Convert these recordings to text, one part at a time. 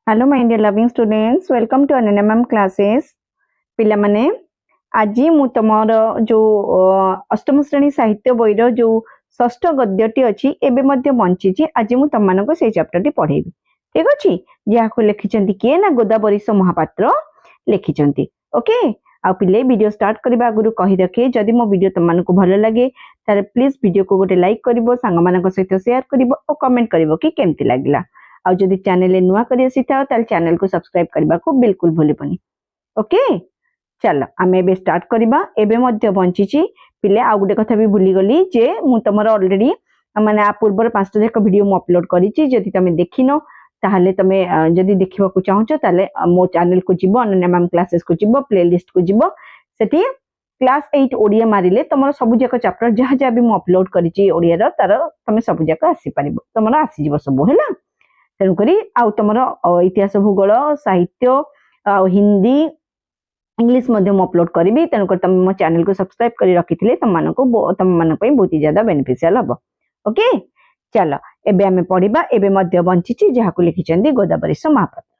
Hello my dear loving students, welcome to NMM classes. पिला माने आज मु तमर जो अष्टम श्रेणी साहित्य बहिर जो षष्ठ गद्यटी अच्छी एबे मध्य बंची आज मु तम मानको से चैप्टर टी पढ़ेबी। ठीक अछि, जाको लिखिचंती किए ना गोदावरीश महापात्र लिखिचंती। ओके, आ पिले वीडियो स्टार्ट करबा आगुरु कहि रखे जदि मो वीडियो तम मानको भलो लागे तारे प्लीज वीडियो को गोटे लाइक करिवो, सांग मानको सहित शेयर करिवो और कमेंट करिवो कि केमती लागिला। आ जदि चैनल नुआ कर चैनल को सब्सक्राइब करने को बिल्कुल भूलबनी। ओके, चलो आम ए स्टार्ट करवा। एबे मध्य बंची पिले आ गोटे कथा भी भूली गली जे मु तुम ऑलरेडी माने आ पूर्व 5टा जाक वीडियो मु अपलोड करिछि। जदि तमे देखिनो ताहले तमे जदि देखिबा को चाहछो ताहले मो चैनल को जिवो, अनन्या क्लासेस को जिवो, प्लेलिस्ट को जिवो, सेठी क्लास 8 ओडिया मारिले तमरो सब जाक चैप्टर जहा जहा भी मु अपलोड करिछि ओडिया रो तार तमे सब जाक आसी परिबो, तमरो आसी जिवो सब हैला। तेणुकरी आउ तुम इतिहास भूगोल साहित्य आ हिंदी इंग्लिश अपलोड करी। तेणुकर तुम मो चैनल को सब्सक्राइब कर रखी तुम बहुत ही ज्यादा बेनिफिशियल हम। ओके, चलो एबे आमे पढ़िबा। एबे मध्य बंची जहां लिखिचंदी गोदावरीश महापात्र।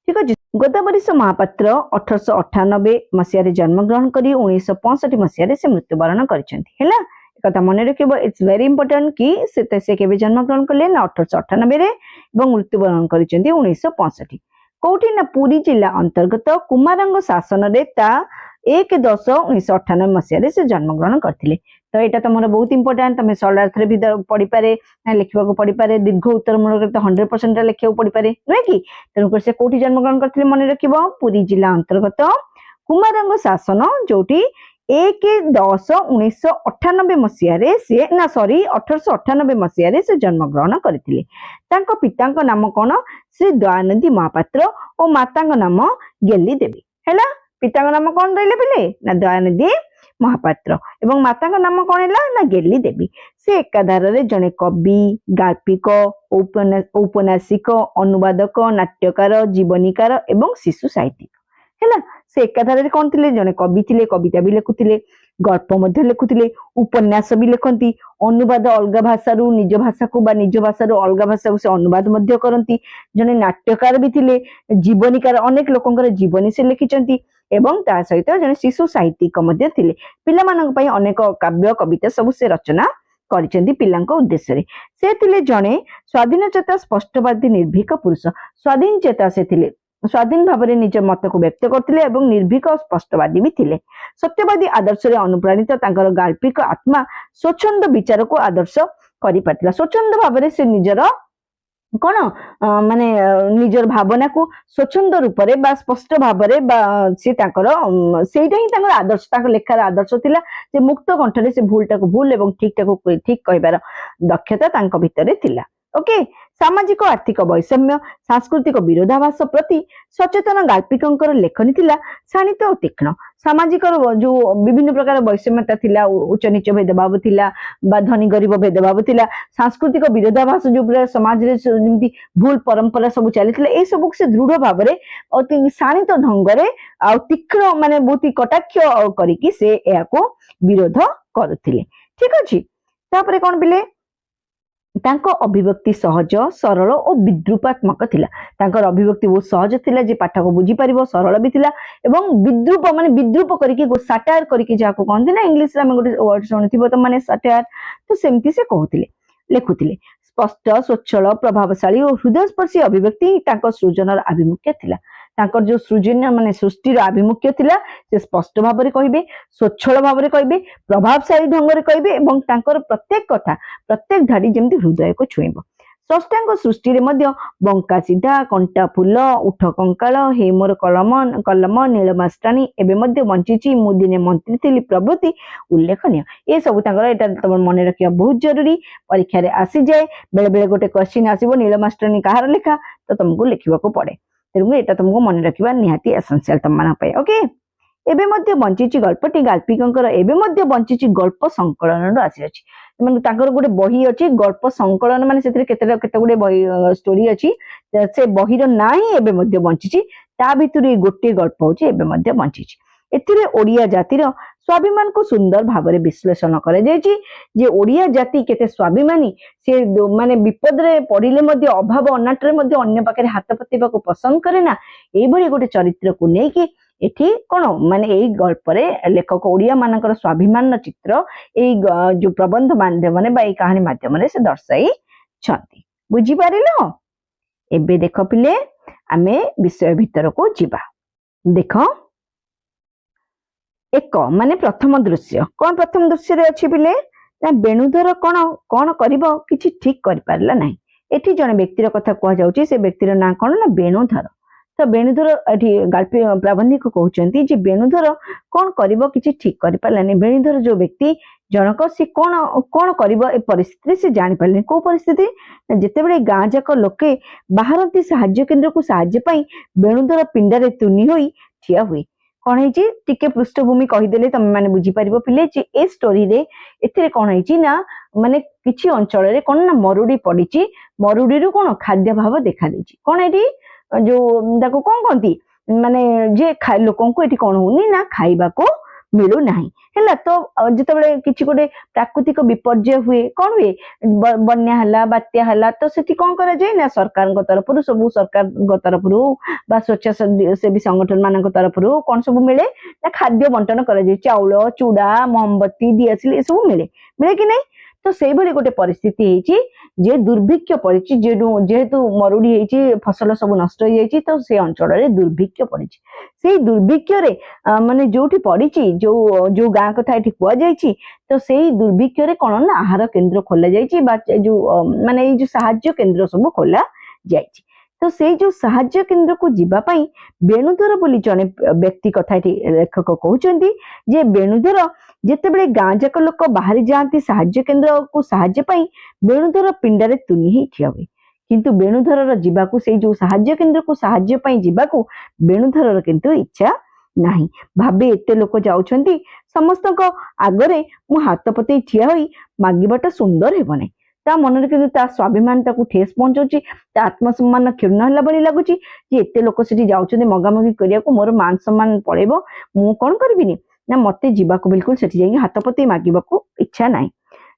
ठीक अछि, गोदावरीश महापात्र 1898 मसीह रे जन्म ग्रहण करी 1965 मसीह रे से मृत्युवरण करिसंती। हैला, कथा मन रखिबो, इट्स वेरी इंपोर्टेंट कि से केबे जन्म ग्रहण करले ना 1898 रे एवं मृत्युवरण करिसंती 1965। कोठी ना पुरी जिला अंतर्गत कुमारंग शासन रे ता 1/10/1998 मसीह रे से जन्म ग्रहण करथिले। तो एटा तमरो बहुत इंपोर्टेंट, तमे सरल अर्थ रे भी पढ़ी पारे ना लिखबा को पढ़ी पारे, दीर्घ उत्तर मूलक तो 100% रे लिखिबा को पढ़ी पारे नै कि। तेणुकर से कोठी जन्म ग्रहण करथिले मन रखिबो, पुरी जिला अंतर्गत कुमारंग शासन, जोटी 1/10/1998 मसीह रे से ना सॉरी 1898 मसीह रे से जन्म ग्रहण करथिले। तांको पितांक नाम कोन? श्री दयानंदी महापात्र और मातांक नाम गेली देवी। हैला, पितांक नाम कोन रहले पिले ना दयानंदी महापात्र एवं मातांक नाम कोन हैला ना गेली देवी। से एकाधार रे जने कवि, गाल्पिक, औपन्यासिक, अनुवादक, नाट्यकार, जीवनीकार एवं शिशु साहित्यिक। हैला, से एकाधार रे कोन थिले? जने कवि थिले, कविता भी लिखुथिले, गल्प मध्य लिखुथिले, उपन्यास भी लिखंती, अनुवाद अलग भाषा रु निज भाषा को बा निज भाषा रु अलग भाषा को से अनुवाद मध्य करंती। जने नाट्यकार भी थिले, जीवनीकार, अनेक लोकंकर जीवनी से लिखिचंती एवं ता सहित जने शिशु साहित्यिक मध्य थिले। पिला मानक पई अनेक काव्य कविता सब से रचना करिचंती पिलांक उद्देश्य रे। से थिले जने स्वाधीन चेता स्पष्टवादी निर्भीक पुरुष। स्वाधीन चेता से थिले, स्वाधीन भाव में निज मत को व्यक्त करथिले एवं निर्भीक और स्पष्टवादी भी थिले। सत्यवादी आदर्श रे अनुप्राणित तांकर गाल्पिक आत्मा स्वच्छंद विचार को आदर्श करि पारथिला। स्वच्छंद भाव में से निजर कोन माने निजर भावना को स्वच्छंद रूप रे बा स्पष्ट भाव रे बा से तांकर सेटा ही तांकर आदर्श, तांकर लेखार आदर्श थिला जे मुक्त कंठरे से भूलटा को भूल एवं ठीकटा को ठीक कहबार दक्षता तांक भितरे थिला। ओके, सामाजिक आर्थिक वैषम्य, सांस्कृतिक विरोधाभास प्रति सचेतन गाल्पिकंकर लेखनी थिला शाणित और तीक्ष्ण। सामाजिक जो विभिन्न प्रकार वैषम्यता थिला, उच्च नीच भेदभाव थिला बा धनी गरीब भेदभाव थिला, सांस्कृतिक विरोधाभास जो पूरा समाज रे जेमती भूल परंपरा सब चलीथिला, ए सब से दृढ़ भाव रे अति शाणित ढंग रे आ तीक्ष्ण माने बहुत ही कटाक्ष करिकि से एको विरोध करुथिले। ठीक अछि, तापरे कोन बिले तांको अभिव्यक्ति सहज, सरल और विद्रूपात्मक थिला। तांकर अभिव्यक्ति बहुत सहज थिला जे पाठक बुझी परिबो, सरल भी थिला एवं विद्रूप माने विद्रूप करिके गो साटायर करिके जाको कहंती ना इंग्लिश रे हम गोटे वर्ड सुनिथिबो त माने साटायर, तो सेमती से कहउथिले लेखुथिले। स्पष्ट, स्वच्छल, प्रभावशाली और हृदयस्पर्शी अभिव्यक्ति तांको सृजनर आभिमुख्य थिला। तांकर जो सृजन माने सृष्टिर आभिमुख्य थिला से स्पष्ट भाव में कहबे, स्वच्छल भाव में कहबे, प्रभावशाली ढंग रे कहबे एवं तांकर प्रत्येक कथा प्रत्येक धाड़ी जेमती हृदय को छुईबो। स्रष्टांक सृष्टि रे मध्य बंका सीधा, कंटा फूल, उठ कंकाल, हे मोर कलम कलम, नीलमास्टानी, एबे मध्य बंचीची, मु दिने मंत्री थिली प्रभृति उल्लेखनीय। ये सब तांकर एटा तुम मन रखिया बहुत जरूरी, परीक्षा रे आसी जाए। बेले बेले गोटे क्वेश्चन आसीबो नीलमास्टानी कहार लेखा, तो तुमको लिखिबा को पड़े। तेणु एटा तुमको मन रखिबा निहाती एसेंशियल तुम मानक पय। ओके, एबे मध्य बंचीची गल्पटी गाल्पिकंकर एबे मध्य बंचीची गल्प संकलन रो आसी अछि। माने तांकर गोटे बही अछि गल्प संकलन, माने सेतरे केते गुडे बही स्टोरी अछि, से बही रो ना ही एबे मध्य बंचीची। ता भितरु गोटे गल्प होछि एबे मध्य बंचीची। एथिरे ओडिया जातिर स्वाभिमान को सुंदर भाव में विश्लेषण कर ओडिया जाति केते स्वाभिमानी से माने विपद रे पड़िले मध्य अभाव अनाटरे मध्य अन्य पाखे हाथ पतेबा को पसंद करे ना एभली गोटे चरित्र को नहीं एठी कौन माने यही गल्परे लेखक ओडिया मानकर स्वाभिमान चित्र यही जो प्रबंध माध्यम ने कहानी माध्यम से दर्शाई छथि बुझी पारिलो। एबे देख पिले आमे विषय भीतर को जीवा। देख एक माने प्रथम दृश्य कौन प्रथम दृश्य रे अछि पिले ना बेणुधर कौन कौन करिवो किछि ठीक करि पारला नाही। एठी जने व्यक्तिर कथा कह जाउची से व्यक्तिर ना कौन ना बेणुधर। तो बेणुधर एठी गाल्पी प्राबंधिक कहउचंती जे बेणुधर कौन करिवो किछि ठीक करि पारला नाही। बेणुधर जो व्यक्ति जनक से कौन कौन करिवो ए परिस्थिति से जानि पारले को परिस्थिति जेते बेले गां जाक लोके बाहरती साहाय्य केंद्र को साहाय्य पाई बेणुधर पिंडारे तुनी होई ठिया हुई। कौन है टिके पृष्ठभूमि कहीदेले तुम मैंने बुझीपार पिले ए स्टोरी रे एथिरे कौन है ना माने किछि अंचल रे कौन ना मरुड़ी पड़ी मरुड़ी रु कौन खाद्य भाव देखा देछि। कौन एठी जो ताको कौन कहती माने जे लोकन को एठी कौन होनी ना खाइबा को मिलू नाही हैला। तो जितेबाला किसी गोटे प्राकृतिक विपर्य हुए कौन हुए बन्या हला बात्या हला तो सेठी कौन करा जाए ना सरकार तरफ सब सरकार तरफ बा स्वेच्छासेवी संगठन मान तरफ कौन सब मिले ना खाद्य बंटन करा जाए चाउल चूड़ा मोमबत्ती दियासिल ये सब मिले मिले कि नहीं। तो से भली गोटे परिस्थिति होईची जे दुर्भिक्ष पड़ी जेहेतु मरुड़ी होईची फसल सब नष्ट हो जाइए तो से अंचल रे दुर्भिक्ष पड़ी से दुर्भिक्ष रे माने जोठी पड़ी जो जो गाँ कथा एठी कुआ जाइची तो से दुर्भिक्ष रे कौन ना आहार केंद्र खोला जाइची बा जो माने ये जो साहाय्य केंद्र सब खोला जाइची। तो से जो साहाय्य केंद्र को जीवा पाई बेणुधर बोली जने व्यक्ति कथा लेखक कहउचंती जे बेणुधर जेतेबेले गाँ जाक लोक बाहरी जाती साहाय्य केंद्र को साहाय्य पाई बेणुधर पिंडारे तुनी ही ठिया हुए किंतु बेणुधर जीवाकू से जो साहाय्य केंद्र को साहाय्य पाई जीवाकू बेणुधर किंतु इच्छा नाही। भाबे एते लोक जाउछंती समस्तक आगरे मु हाथ पते ठिया होई मागिबाटा सुंदर हेबो नै ता मन किंतु ता स्वाभिमान ताकू ठेस पहुंचुची ता आत्मसम्मान क्षुण्ण हला बळी लागुची जे एते लोक सेठी जाउछंती मगामगी करियाकू मोर मान सम्मान पळेबो मु कोन करबिनी ना मते जीवाकू बिल्कुल सेठी जाई हाथ पते मागिबाकू इच्छा नाही।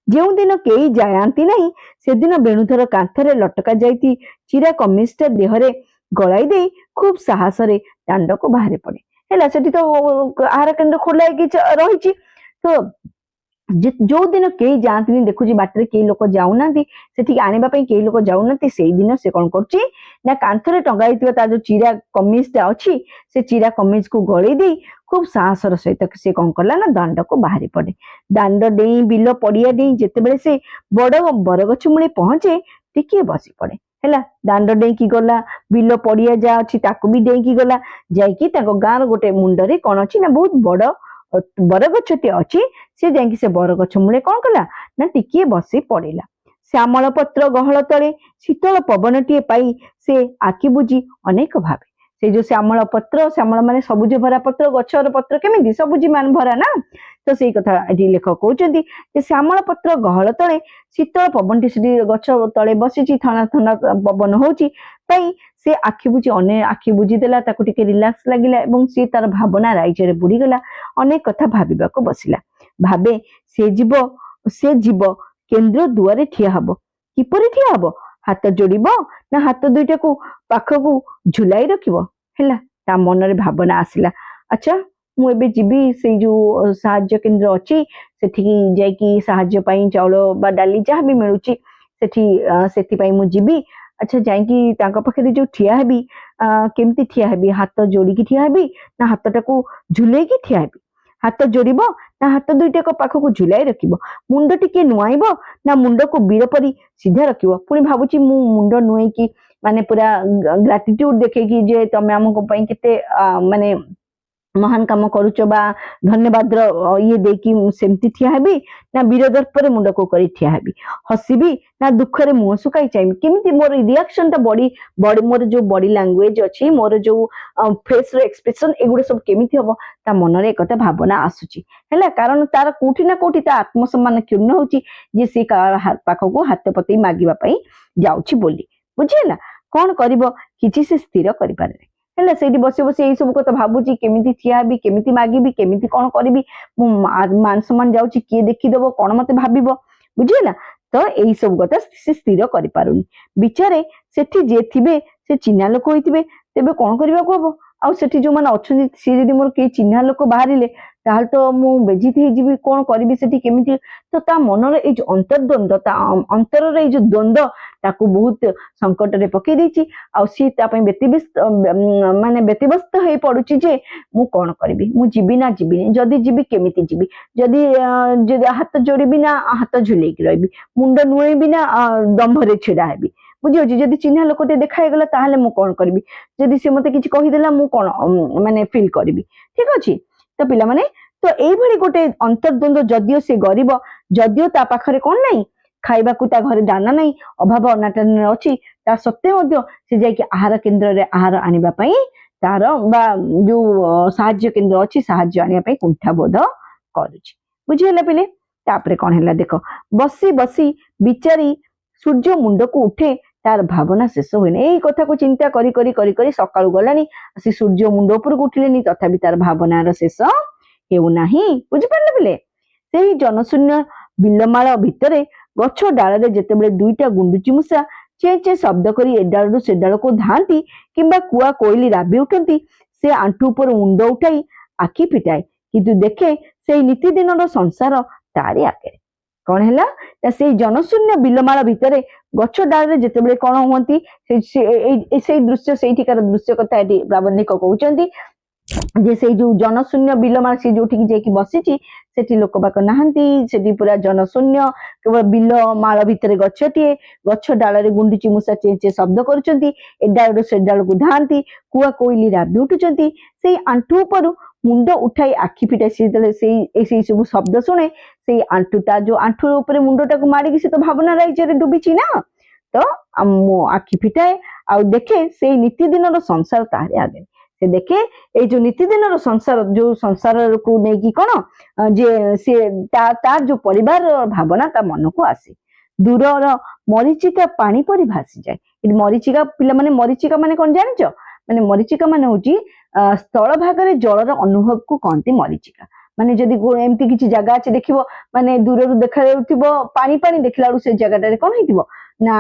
जो दिन कई जाती नहीं से दिन बेणुधर कांथरे लटका जाती चिरा कमिज देहरे गलाई दे खूब साहस रे दांड को बाहर पड़े है से तो आहार केन्द्र खोला रही। तो जो दिन कई जाती देखुची बाटर कई लोक जाऊना से आने कई लोक जाऊना से दिन से कौन कर कांथरे टंगाई जो चिरा कमिजटा अच्छी से चिरा कमिज को गले दे खूब साहसर सहित से कौन कला ना दांड को बाहरी पड़े। दांड डे बिल पड़िया डे जिते से बड़ बरगछ मूले पहुंचे टिके बसी पड़े है दांड डेकी गला बिल पड़िया जा अच्छी ताकू भी डेकी गला जाकि गाँव गोटे मुंडरे कौन अच्छी ना बहुत बड़ बरगछटे अच्छी से जाकि से बरगछ मूले कौन कला ना टिके बसी पड़ेला। श्यामल पत्र गहल तले शीतल पवनटीए पाई से आखि बुझी अनेक भावे से जो श्यामल पत्र श्यामल माने सबुज भरा पत्र गछर पत्र केमिति सबुज मान भरा ना तो से कथा एठी लेखक कहउचंती जे श्यामल पत्र गहल तले शीतल पवनटी से गछ तले बसिची थना थना पवन होची पाई से आखि बुझी अने आखि बुझी देला ताकू टिके रिलैक्स लागिला एवं से तार भावना राइजरे बुड़ी गला अनेक कथा भाबिबाको बसिला। भाबे से जीव केंद्र दुआरे ठिया हबो किपरि ठिया हबो हाथ जोड़िबो ना हाथ दुईटा को पाखकू झुलाई रखिबो हैला ता मन रे भावना आसिला। अच्छा मु एबे जीवी से जो साहाय्य केंद्र अच्छी सेठी जाइकी साहाय्य पाई चाउल बा डाली जहाँ भी मिलूची सेठी सेठी पाई मु जीवी। अच्छा जाइकी तांका पाखरे जो ठिया हेबी केमती ठिया हेबी हाथ जोड़िकी ठिया हेबी ना हाथटा को झुलेकी ठिया हेबी हाथ जोड़िबो ना हाथ दुईटा को पाखकू झुलाई रखिबो मुंड टिके नुआइबो ना मुंड को बीर परी सीधा रखिबो पुणी भाबुची मु मुंड नुएकी माने पूरा ग्राटिट्यूड देखेकी जे तमे हमको पई केते माने महान काम करूच बा धन्यवाद ये देकी सेमती ठिया हेबी ना वीरदर्प पर मुंड को करी ठिया हेबी हसीबी ना दुख रे मुंह सुकाई चाहिए केमिति मोर रिएक्शन ता बॉडी मोर जो बॉडी लैंग्वेज अच्छी मोर जो फेस रो एक्सप्रेशन एगुडे सब केमिति हबो ता मन रे एकटा भावना आसुची हैला कारण तार कोठी ना कोठी ता आत्मसम्मान क्षुण्ण होची जे से पाखको हाथ पते मागिबा पई जाउची बोली बुझिला कौन करिवो किछि से स्थिर करि पारे ହେଲା ସେଇଠି ବସି ବସି ଏଇ ସବୁ କଥା ଭାବୁଛି, କେମିତି ଠିଆ ହେବି, କେମିତି ମାଗିବି, କେମିତି କଣ କରିବି, ମୁଁ ମାନ ସମ୍ମାନ ଯାଉଛି, କିଏ ଦେଖିଦବ, କଣ ମତେ ଭାବିବ, ବୁଝିହେଲା। ତ ଏଇ ସବୁ କଥା ସେ ସ୍ଥିର କରିପାରୁନି। ବିଚାରେ ସେଠି ଯିଏ ଥିବେ ସେ ଚିହ୍ନା ଲୋକ ହେଇଥିବେ, ତେବେ କଣ କରିବାକୁ ହବ? ଆଉ ସେଠି ଯୋଉମାନେ ଅଛନ୍ତି ସିଏ ଯଦି ମୋର କେହି ଚିହ୍ନା ଲୋକ ବାହାରିଲେ ତାହେଲେ ତ ମୁଁ ବେଜିତ ହେଇଯିବି, କଣ କରିବି ସେଠି କେମିତି? ତ ତା ମନର ଏଇ ଯୋଉ ଅନ୍ତର୍ଦ୍ୱନ୍ଦ୍ୱ, ତା ଅନ୍ତରର ଏଇ ଯୋଉ ଦ୍ୱନ୍ଦ୍ୱ ତାକୁ ବହୁତ ସଙ୍କଟରେ ପକେଇ ଦେଇଛି। ଆଉ ସିଏ ତା ପାଇଁ ମାନେ ବ୍ୟତିବ୍ୟସ୍ତ ହେଇ ପଡୁଛି ଯେ ମୁଁ କଣ କରିବି, ମୁଁ ଯିବି ନା ଯିବିନି, ଯଦି ଯିବି କେମିତି ଯିବି, ଯଦି ଯଦି ହାତ ଯୋଡିବି ନା ହାତ ଝୁଲେଇକି ରହିବି, ମୁଣ୍ଡ ନୁଆଇବି ନା ଦମ୍ଭରେ ଛିଡା ହେବି, ବୁଝିହଉଛି। ଯଦି ଚିହ୍ନା ଲୋକଟେ ଦେଖା ହେଇଗଲା ତାହେଲେ ମୁଁ କଣ କରିବି, ଯଦି ସେ ମତେ କିଛି କହିଦେଲା ମୁଁ କଣ ମାନେ ଫିଲ୍ କରିବି। ଠିକ ଅଛି। ତ ପିଲାମାନେ, ତ ଏଇଭଳି ଗୋଟେ ଅନ୍ତର୍ଦ୍ୱନ୍ଦ୍ୱ, ଯଦିଓ ସେ ଗରିବ, ଯଦିଓ ତା ପାଖରେ କଣ ନାହିଁ, ଖାଇବାକୁ ତା ଘରେ ଦାନା ନାହିଁ, ଅଭାବ ଅନାଟନରେ ଅଛି, ତା ସତ୍ତ୍ୱେ ମଧ୍ୟ ସେ ଯାଇକି ଆହାର କେନ୍ଦ୍ରରେ ଆହାର ଆଣିବା ପାଇଁ ତାର ବା ଯୋଉ ସାହାଯ୍ୟ କେନ୍ଦ୍ର ଅଛି ସାହାଯ୍ୟ ଆଣିବା ପାଇଁ କୁଣ୍ଠାବୋଧ କରୁଛି, ବୁଝିହେଲା ପିଲେ। ତାପରେ କଣ ହେଲା ଦେଖ, ବସି ବସି ବିଚାରୀ ସୂର୍ଯ୍ୟ ମୁଣ୍ଡକୁ ଉଠେ, ତାର ଭାବନା ଶେଷ ହୁଏନି। ଏଇ କଥାକୁ ଚିନ୍ତା କରି କରି କରି କରି ସକାଳୁ ଗଲାଣି, ସେ ସୂର୍ଯ୍ୟ ମୁଣ୍ଡ ଉପରକୁ ଉଠିଲେନି, ତଥାପି ତାର ଭାବନାର ଶେଷ ହେଉନାହିଁ, ବୁଝିପାରିଲେ ପିଲେ। ସେଇ ଜନଶୂନ୍ୟ ବିଲମାଳ ଭିତରେ ଗଛ ଡାଳରେ ଯେତେବେଳେ ଦୁଇଟା ଗୁଣ୍ଡୁଚି ମୂଷା ଚେଁ ଚେଁ ଶବ୍ଦ କରି ଏ ଡାଳରୁ ସେ ଡାଳକୁ ଧାଆନ୍ତି, କିମ୍ବା କୁଆ କୋଇଲି ରାବି ଉଠନ୍ତି, ସେ ଆଣ୍ଠୁ ଉପରୁ ମୁଣ୍ଡ ଉଠାଇ ଆଖି ଫିଟାଏ, କିନ୍ତୁ ଦେଖେ ସେଇ ନିତିଦିନର ସଂସାର ତାରି ଆଗରେ। କଣ ହେଲା ନା, ସେଇ ଜନଶୂନ୍ୟ ବିଲମାଳ ଭିତରେ ଗଛ ଡାଳରେ ଯେତେବେଳେ କଣ ହୁଅନ୍ତି, ସେଇ ଦୃଶ୍ୟ, ସେଇଠିକାର ଦୃଶ୍ୟ କଥା ଏଠି ପ୍ରାବନ୍ଧିକ କହୁଛନ୍ତି ଯେ ସେଇ ଯୋଉ ଜନଶୂନ୍ୟ ବିଲମାଳ, ସେ ଯୋଉଠିକି ଯାଇକି ବସିଛି ସେଠି ଲୋକ ବାକ ନାହାନ୍ତି, ସେଠି ପୁରା ଜନଶୂନ୍ୟ, କେବଳ ବିଲ ମାଳ ଭିତରେ ଗଛଟିଏ, ଗଛ ଡାଳରେ ଗୁଣ୍ଡୁଚି ମୂଷା ଚେଁ ଚେଁ ଶବ୍ଦ କରୁଛନ୍ତି, ଏ ଡାଳରୁ ସେ ଡାଳକୁ ଧାଆନ୍ତି, କୁଆ କୋଇଲି ରାବି ଉଠୁଛନ୍ତି, ସେଇ ଆଣ୍ଠୁ ଉପରୁ ମୁଣ୍ଡ ଉଠାଇ ଆଖି ଫିଟାଇ, ସେ ଯେତେବେଳେ ସେଇ ସବୁ ଶବ୍ଦ ଶୁଣେ, ସେଇ ଆଣ୍ଠୁ, ତା ଯୋଉ ଆଣ୍ଠୁ ଉପରେ ମୁଣ୍ଡଟାକୁ ମାରିକି ସେ ତ ଭାବନା ରାଇଜରେ ଡୁବିଛି ନା, ତ ମୁଁ ଆଖି ଫିଟାଏ ଆଉ ଦେଖେ ସେଇ ନିତିଦିନର ସଂସାର ତାହାରି ଆଗରେ। ସେ ଦେଖେ ଏଇ ଯୋଉ ନିତିଦିନର ସଂସାର, ଯୋଉ ସଂସାରକୁ ନେଇକି କଣ ଯେ ସେ ତାର ଯୋଉ ପରିବାର ଭାବନା ତା ମନକୁ ଆସେ। ଦୂରର ମରିଚିକା ପାଣି ପରି ଭାସିଯାଏ। ଏଠି ମରିଚିକା, ପିଲାମାନେ ମରିଚିକା ମାନେ କଣ ଜାଣିଛ? ମାନେ ମରିଚିକା ମାନେ ହଉଛି ସ୍ଥଳ ଭାଗରେ ଜଳର ଅନୁଭବକୁ କହନ୍ତି ମରିଚିକା। ମାନେ ଯଦି ଏମିତି କିଛି ଜାଗା ଅଛି ଦେଖିବ, ମାନେ ଦୂରରୁ ଦେଖାଯାଉଥିବ ପାଣି ପାଣି, ଦେଖିଲା ବେଳକୁ ସେ ଜାଗାଟାରେ କଣ ହେଇଥିବ ନା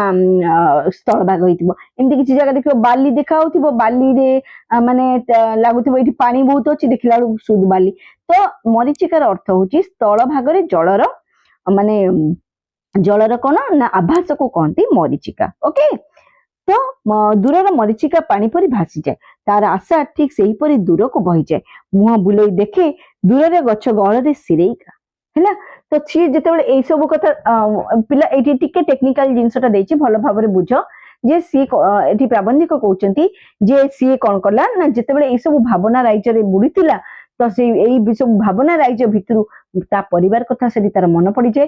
ସ୍ଥଳ ଭାଗ ହେଇଥିବ। ଏମିତି କିଛି ଜାଗା ଦେଖିବ ବାଲି ଦେଖା ହଉଥିବ, ବାଲିରେ ମାନେ ଲାଗୁଥିବ ଏଇଠି ପାଣି ବହୁତ ଅଛି, ଦେଖିଲା ବେଳକୁ ସୁଦୁ ବାଲି। ତ ମରିଚିକାର ଅର୍ଥ ହଉଛି ସ୍ଥଳ ଭାଗରେ ଜଳର, ମାନେ ଜଳର କଣ ନା ଆଭାସକୁ କହନ୍ତି ମରିଚିକା। ଓକେ। ତ ଦୂରର ମରିଚିକା ପାଣି ପରି ଭାସିଯାଏ, ତାର ଆଶା ଠିକ ସେହିପରି ଦୂରକୁ ବହିଯାଏ। ମୁହଁ ବୁଲେଇ ଦେଖେ ଦୂରରେ ଗଛ ଗହଳରେ ସିରେଇକା। ହେଲା। ତ ସିଏ ଯେତେବେଳେ ଏଇ ସବୁ କଥା, ପିଲା ଏଇଠି ଟିକେ ଟେକ୍ନିକାଲ ଜିନିଷଟା ଦେଇଛି, ଭଲ ଭାବରେ ବୁଝ ଯେ ସିଏ ଏଠି ପ୍ରାବନ୍ଧିକ କହୁଛନ୍ତି ଯେ ସିଏ କଣ କଲା ନା, ଯେତେବେଳେ ଏଇ ସବୁ ଭାବନା ରାଇଜରେ ବୁଡିଥିଲା, ତ ସେଇ ଏଇ ସବୁ ଭାବନା ରାଇଜ ଭିତରୁ ତା ପରିବାର କଥା ସେଠି ତାର ମନେ ପଡିଯାଏ।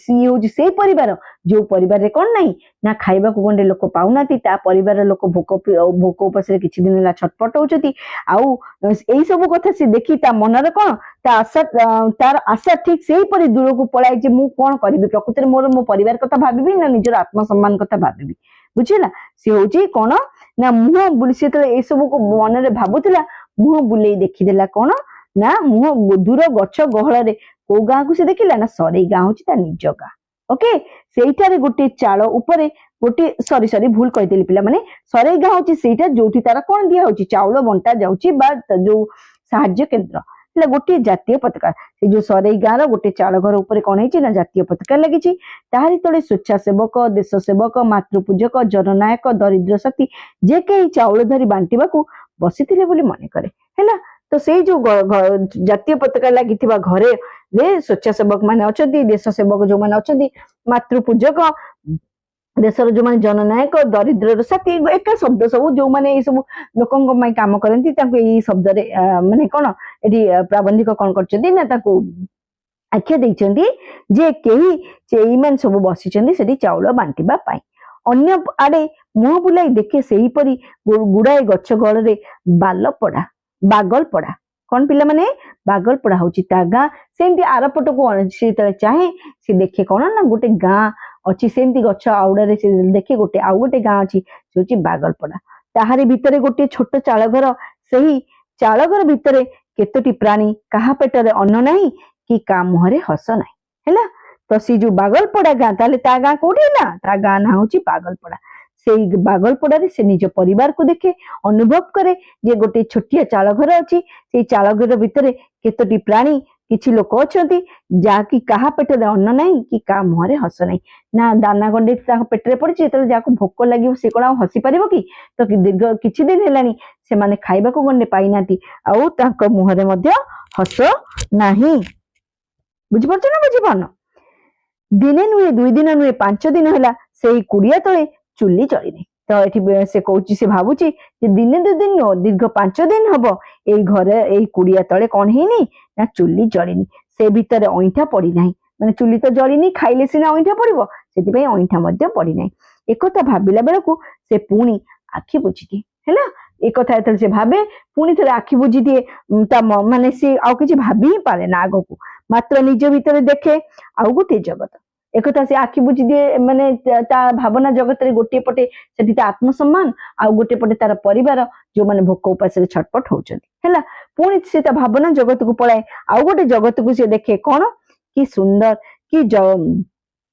ସିଏ ହଉଛି ସେଇ ପରିବାର ଯୋଉ ପରିବାରରେ କଣ ନାହିଁ ନା ଖାଇବାକୁ ଗଣ୍ଡେ ଲୋକ ପାଉନାହାନ୍ତି, ତା ପରିବାରର ଲୋକ ଭୋକ ଉପାସରେ କିଛି ଦିନ ହେଲା ଛଟପଟ ହଉଛନ୍ତି। ଆଉ ଏଇ ସବୁ କଥା ସେ ଦେଖି ତା ମନରେ କଣ, ତାର ଆଶା ଠିକ ସେଇପରି ଦୂରକୁ ପଳାଏ ଯେ ମୁଁ କଣ କରିବି, ପ୍ରକୃତରେ ମୋର ମୋ ପରିବାର କଥା ଭାବିବି ନା ନିଜର ଆତ୍ମସମ୍ମାନ କଥା ଭାବିବି, ବୁଝିଲା। ସେ ହଉଛି କଣ ନା ମୁହଁ ବୁଲି, ସେ ଯେତେବେଳେ ଏସବୁକୁ ମନରେ ଭାବୁଥିଲା, ମୁହଁ ବୁଲେଇ ଦେଖିଦେଲା କଣ ନା, ମୁହଁ ଦୂର ଗଛ ଗହଳରେ କୋଉ ଗାଁକୁ ସେ ଦେଖିଲା ନା, ସରେଇ ଗାଁ ହଉଛି ତା ନିଜ ଗାଁ। ଓକେ। ସେଇଠାରେ ଗୋଟେ ଚାଳ ଉପରେ ଗୋଟେ, ସରି ଭୁଲ କହିଥିଲି ପିଲାମାନେ, ସରେଇ ଗାଁ ହଉଛି ସେଇଟା ଯୋଉଠି ତାର କଣ ଦିଆ ହଉଛି, ଚାଉଳ ବଣ୍ଟା ଯାଉଛି, ବା ଯୋଉ ସାହାଯ୍ୟ କେନ୍ଦ୍ର, ହେଲା ଗୋଟିଏ ଜାତୀୟ ପତାକା। ସେ ଯୋଉ ସରେଇ ଗାଁର ଗୋଟେ ଚାଳ ଘର ଉପରେ କଣ ହେଇଛି ନା ଜାତୀୟ ପତାକା ଲାଗିଛି। ତାହାରି ତଳେ ସ୍ୱେଚ୍ଛାସେବକ, ଦେଶ ସେବକ, ମାତୃପୂଜକ, ଜନନାୟକ, ଦରିଦ୍ର ସାଥୀ ଯେ କେହି ଚାଉଳ ଧରି ବାଣ୍ଟିବାକୁ ବସିଥିଲେ ବୋଲି ମନେ କରେ। ହେଲା। ତ ସେଇ ଯୋଉ ଜାତୀୟ ପତାକା ଲାଗିଥିବା ଘରେ ସ୍ୱେଚ୍ଛାସେବକ ମାନେ ଅଛନ୍ତି, ଦେଶ ସେବକ ଯୋଉମାନେ ଅଛନ୍ତି, ମାତୃପୂଜକ, ଦେଶର ଯୋଉମାନେ ଜନନାୟକ, ଦରିଦ୍ରର ସାଥୀ, ଏକା ଶବ୍ଦ ସବୁ, ଯୋଉମାନେ ଏଇ ସବୁ ଲୋକଙ୍କ ପାଇଁ କାମ କରନ୍ତି ତାଙ୍କୁ ଏଇ ଶବ୍ଦରେ ମାନେ କଣ ଏଠି ପ୍ରାବନ୍ଧିକ କଣ କରିଛନ୍ତି ନା ତାଙ୍କୁ ଆଖ୍ୟା ଦେଇଛନ୍ତି ଯେ କେହି ଏଇମାନେ ସବୁ ବସିଛନ୍ତି ସେଠି ଚାଉଳ ବାଣ୍ଟିବା ପାଇଁ। ଅନ୍ୟ ଆଡେ ମୁହଁ ବୁଲାଇ ଦେଖେ ସେହିପରି ଗୁଡାଏ ଗଛ ଗଳରେ ବାଗଲ ପଡା। କଣ ପିଲାମାନେ, ବାଗଲ ପଡା ହଉଛି ତା ଗାଁ। ସେମିତି ଆରପଟକୁ ସେ ଯେତେବେଳେ ଚାହେଁ ସେ ଦେଖେ କଣ ନା ଗୋଟେ ଗାଁ ଅଛି, ସେମିତି ଗଛ ଆଉଡାରେ ସେ ଦେଖେ ଆଉ ଗୋଟେ ଗାଁ ଅଛି, ସେ ହଉଛି ବାଗଲପଡା। ତାହାରି ଭିତରେ ଗୋଟିଏ ଛୋଟ ଚାଳଘର। ସେହି ଚାଳଘର ଭିତରେ କେତୋଟି ପ୍ରାଣୀ, କାହା ପେଟରେ ଅନ୍ନ ନାହିଁ କି କାହା ମୁହଁରେ ହସ ନାହିଁ। ହେଲା, ତ ସେ ଯୋଉ ବାଗଲପଡା ଗାଁ, ତାହେଲେ ତା ଗାଁ କୋଉଠି ହେଲା? ତା ଗାଁ ନାଁ ହଉଛି ବାଗଲପଡା। ସେଇ ବାଗଲପଡାରେ ସେ ନିଜ ପରିବାରକୁ ଦେଖେ, ଅନୁଭବ କରେ ଯେ ଗୋଟେ ଛୋଟିଆ ଚାଳଘର ଅଛି। ସେଇ ଚାଳଘର ଭିତରେ କେତୋଟି ପ୍ରାଣୀ, କିଛି ଲୋକ ଅଛନ୍ତି ଯାହାକି କାହା ପେଟରେ ଅନ୍ନ ନାହିଁ କି କାହା ମୁହଁରେ ହସ ନାହିଁ। ନା ଦାନା ଗଣ୍ଡେ ତାଙ୍କ ପେଟରେ ପଡିଛି, ଯେତେବେଳେ ଯାହାକୁ ଭୋକ ଲାଗିବ ସେ କଣ ଆଉ ହସି ପାରିବ କି? ତ ଦୀର୍ଘ କିଛି ଦିନ ହେଲାଣି ସେମାନେ ଖାଇବାକୁ ଗଣ୍ଡେ ପାଇନାହାନ୍ତି, ଆଉ ତାଙ୍କ ମୁହଁରେ ମଧ୍ୟ ହସ ନାହିଁ। ବୁଝିପାରୁଛ ନା ବୁଝିପାରୁନ? ଦିନେ ନୁହେଁ, 2 ଦିନ ନୁହେଁ, 5 ଦିନ ହେଲା ସେଇ କୁଡିଆ ତଳେ ଚୁଲି ଜଳିନି। ତ ଏଠି ସେ କହୁଛି, ସେ ଭାବୁଛି ଯେ ଦିନେ 2 ଦିନ ନୁହଁ, ଦୀର୍ଘ 5 ଦିନ ହବ ଏଇ ଘରେ, ଏଇ କୁଡିଆ ତଳେ କଣ ହେଇନି ନା ଚୁଲି ଜଳିନି। ସେ ଭିତରେ ଅଇଁଠା ପଡିନାହିଁ। ମାନେ ଚୁଲି ତ ଜଳିନି, ଖାଇଲେ ସିନା ଅଇଁଠା ପଡିବ, ସେଥିପାଇଁ ଅଇଁଠା ମଧ୍ୟ ପଡିନାହିଁ। ଏକଥା ଭାବିଲା ବେଳକୁ ସେ ପୁଣି ଆଖି ବୁଜିଦିଏ। ହେଲା, ଏକଥା ଯେତେବେଳେ ସେ ଭାବେ, ପୁଣି ଥରେ ଆଖି ବୁଜିଦିଏ। ତା ମାନେ ସେ ଆଉ କିଛି ଭାବି ହିଁ ପାରେ ନା ଆଗକୁ, ମାତ୍ର ନିଜ ଭିତରେ ଦେଖେ ଆଉ ଗୋଟେ ଜଗତ। ଏକଥା ସେ ଆଖି ବୁଜି ଦିଏ, ମାନେ ତା ଭାବନା ଜଗତରେ ଗୋଟିଏ ପଟେ ସେଠି ତା ଆତ୍ମସମ୍ମାନ, ଆଉ ଗୋଟେ ପଟେ ତାର ପରିବାର ଯୋଉମାନେ ଭୋକ ଉପାସରେ ଛଟପଟ ହଉଛନ୍ତି। ହେଲା, ପୁଣି ସେ ତା ଭାବନା ଜଗତକୁ ପଳାଏ, ଆଉ ଗୋଟେ ଜଗତକୁ ସେ ଦେଖେ। କଣ କି ସୁନ୍ଦର, କି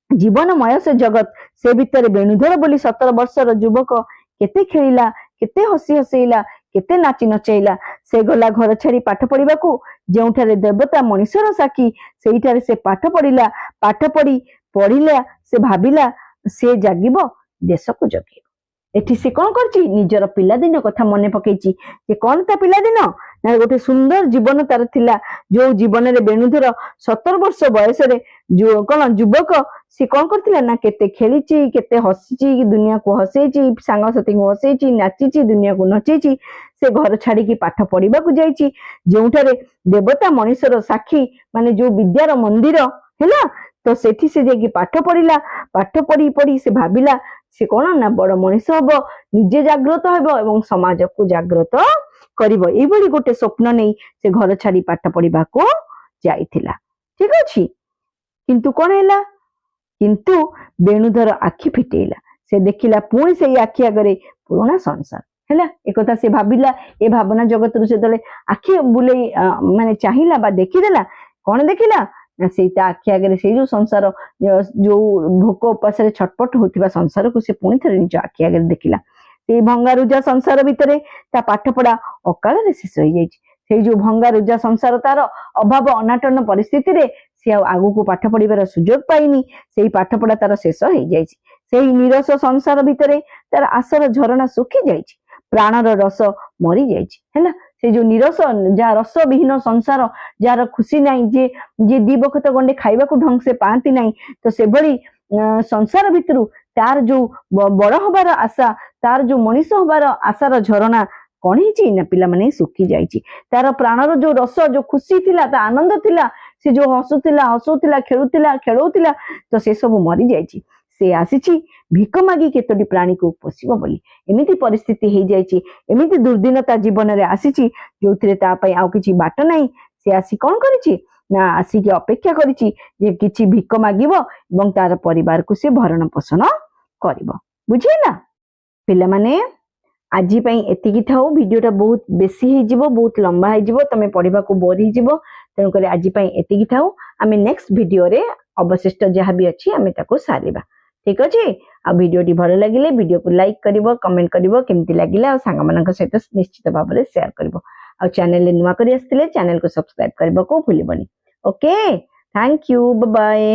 ଜୀବନମୟ ସେ ଜଗତ। ସେ ଭିତରେ ବେଣୁଧର ବୋଲି 17 ବର୍ଷର ଯୁବକ କେତେ ଖେଳିଲା, କେତେ ହସି ହସେଇଲା, କେତେ ନାଚି ନଚେଇଲା। ସେ ଗଲା ଘର ଛାଡି ପାଠ ପଢିବାକୁ, ଯେଉଁଠାରେ ଦେବତା ମଣିଷର ସାକ୍ଷୀ, ସେଇଠାରେ ସେ ପାଠ ପଢିଲା। ପାଠ ପଢିଲା, ସେ ଭାବିଲା ସେ ଜାଗିବ, ଦେଶକୁ ଜଗିବ। ଏଠି ସେ କଣ କରିଛି? ନିଜର ପିଲାଦିନ କଥା ମନେ ପକେଇଛି। ଯେ କଣ ତା ପିଲାଦିନ ନା ଗୋଟେ ସୁନ୍ଦର ଜୀବନ ତାର ଥିଲା, ଯୋଉ ଜୀବନରେ ବେଣୁଧର 17 ବର୍ଷ ବୟସରେ କଣ ଯୁବକ, ସେ କଣ କରିଥିଲା ନା କେତେ ଖେଳିଛି, କେତେ ହସିଛି, ଦୁନିଆକୁ ହସେଇଛି, ସାଙ୍ଗସାଥୀଙ୍କୁ ହସେଇଛି, ନାଚିଛି, ଦୁନିଆକୁ ନଚେଇଛି। ସେ ଘର ଛାଡିକି ପାଠ ପଢିବାକୁ ଯାଇଛି, ଯେଉଁଠାରେ ଦେବତା ମଣିଷର ସାକ୍ଷୀ, ମାନେ ଯୋଉ ବିଦ୍ୟାର ମନ୍ଦିର। ହେଲା, ତ ସେଠି ସେ ଯାଇକି ପାଠ ପଢିଲା। ପାଠ ପଢି ସେ ଭାବିଲା ସେ କଣ ନା ବଡ ମଣିଷ ହବ, ନିଜେ ଜାଗ୍ରତ ହେବ ଏବଂ ସମାଜକୁ ଜାଗ୍ରତ କରିବ। ଏଇଭଳି ଗୋଟେ ସ୍ୱପ୍ନ ନେଇ ସେ ଘର ଛାଡି ପାଠ ପଢିବାକୁ ଯାଇଥିଲା। ଠିକ ଅଛି, କିନ୍ତୁ କଣ ହେଲା? କିନ୍ତୁ ବେଣୁଧର ଆଖି ଫିଟେଇଲା। ସେ ଦେଖିଲା ପୁଣି ସେଇ ଆଖି ଆଗରେ ପୁରୁଣା ସଂସାର। ହେଲା, ଏକଥା ସେ ଭାବିଲା। ଏ ଭାବନା ଜଗତରୁ ଯେତେବେଳେ ଆଖି ବୁଲେଇ ମାନେ ଚାହିଁଲା ବା ଦେଖିଦେଲା, କଣ ଦେଖିଲା ନା ସେଇ ତା ଆଖି ଆଗରେ ସେଇ ଯୋଉ ସଂସାର, ଯୋଉ ଭୋକ ଉପାସରେ ଛଟପଟ ହଉଥିବା ସଂସାରକୁ ସେ ପୁଣି ଥରେ ନିଜ ଆଖି ଆଗରେ ଦେଖିଲା। ସେଇ ଭଙ୍ଗାରୁଜା ସଂସାର ଭିତରେ ତା ପାଠ ପଢା ଅକାଳରେ ଶେଷ ହେଇଯାଇଛି। ସେଇ ଯୋଉ ଭଙ୍ଗାରୁଜା ସଂସାର, ତାର ଅଭାବ ଅନାଟନ ପରିସ୍ଥିତିରେ ସେ ଆଉ ଆଗକୁ ପାଠ ପଢିବାର ସୁଯୋଗ ପାଇନି। ସେଇ ପାଠ ପଢା ତାର ଶେଷ ହେଇଯାଇଛି। ସେଇ ନିରସ ସଂସାର ଭିତରେ ତାର ଆଶାର ଝରଣା ଶୁଖି ଯାଇଛି, ପ୍ରାଣର ରସ ମରି ଯାଇଛି। ହେଲା, ସେ ଯୋଉ ନିରସ, ଯାହା ରସ ବିହୀନ ସଂସାର, ଯାହାର ଖୁସି ନାହିଁ, ଯିଏ 2 ବକ୍ତ ଗଣ୍ଡେ ଖାଇବାକୁ ଢଙ୍ଗ ସେ ପାଆନ୍ତି ନାହିଁ, ତ ସେଭଳି ସଂସାର ଭିତରୁ ତାର ଯୋଉ ବଡ ହବାର ଆଶା, ତାର ଯୋଉ ମଣିଷ ହବାର ଆଶାର ଝରଣା କଣ ହେଇଛି ନା ପିଲାମାନେ ଶୁଖି ଯାଇଛି। ତାର ପ୍ରାଣର ଯୋଉ ରସ, ଯୋଉ ଖୁସି ଥିଲା, ତା ଆନନ୍ଦ ଥିଲା, ସେ ଯୋଉ ହସୁଥିଲା, ଖେଳଉଥିଲା, ତ ସେ ସବୁ ମରି ଯାଇଛି। ସେ ଆସିଛି ଭିକ ମାଗି କେତୋଟି ପ୍ରାଣୀକୁ ପୋଷିବ ବୋଲି। ଏମିତି ପରିସ୍ଥିତି ହେଇଯାଇଛି, ଏମିତି ଦୁର୍ଦିନ ତା ଜୀବନରେ ଆସିଛି, ଯୋଉଥିରେ ତା ପାଇଁ ଆଉ କିଛି ବାଟ ନାହିଁ। ସେ ଆସି କଣ କରିଛି ନା ଆସିକି ଅପେକ୍ଷା କରିଛି ଯେ କିଛି ଭିକ ମାଗିବ ଏବଂ ତାର ପରିବାରକୁ ସେ ଭରଣ ପୋଷଣ କରିବ। ବୁଝିଲା ପିଲାମାନେ? ଆଜି ପାଇଁ ଏତିକି ଥାଉ। ଭିଡିଓଟା ବହୁତ ବେଶୀ ହେଇଯିବ, ବହୁତ ଲମ୍ବା ହେଇଯିବ, ତମେ ପଢିବାକୁ ବୋର ହେଇଯିବ। ତେଣୁକରି ଆଜି ପାଇଁ ଏତିକି ଥାଉ। ଆମେ ନେକ୍ସଟ ଭିଡିଓରେ ଅବଶିଷ୍ଟ ଯାହା ବି ଅଛି ଆମେ ତାକୁ ସାରିବା। ଠିକ ଅଛି? ଆଉ ଭିଡିଓଟି ଭଲ ଲାଗିଲେ ଭିଡିଓକୁ ଲାଇକ୍ କରିବ, କମେଣ୍ଟ କରିବ କେମିତି ଲାଗିଲା, ଆଉ ସାଙ୍ଗମାନଙ୍କ ସହିତ ନିଶ୍ଚିତ ଭାବରେ ସେୟାର କରିବ। ଆଉ ଚ୍ୟାନେଲରେ ନୂଆ କରି ଆସିଥିଲେ ଚ୍ୟାନେଲକୁ ସବସ୍କ୍ରାଇବ କରିବାକୁ ଭୁଲିବନି। Okay, thank you, bye bye.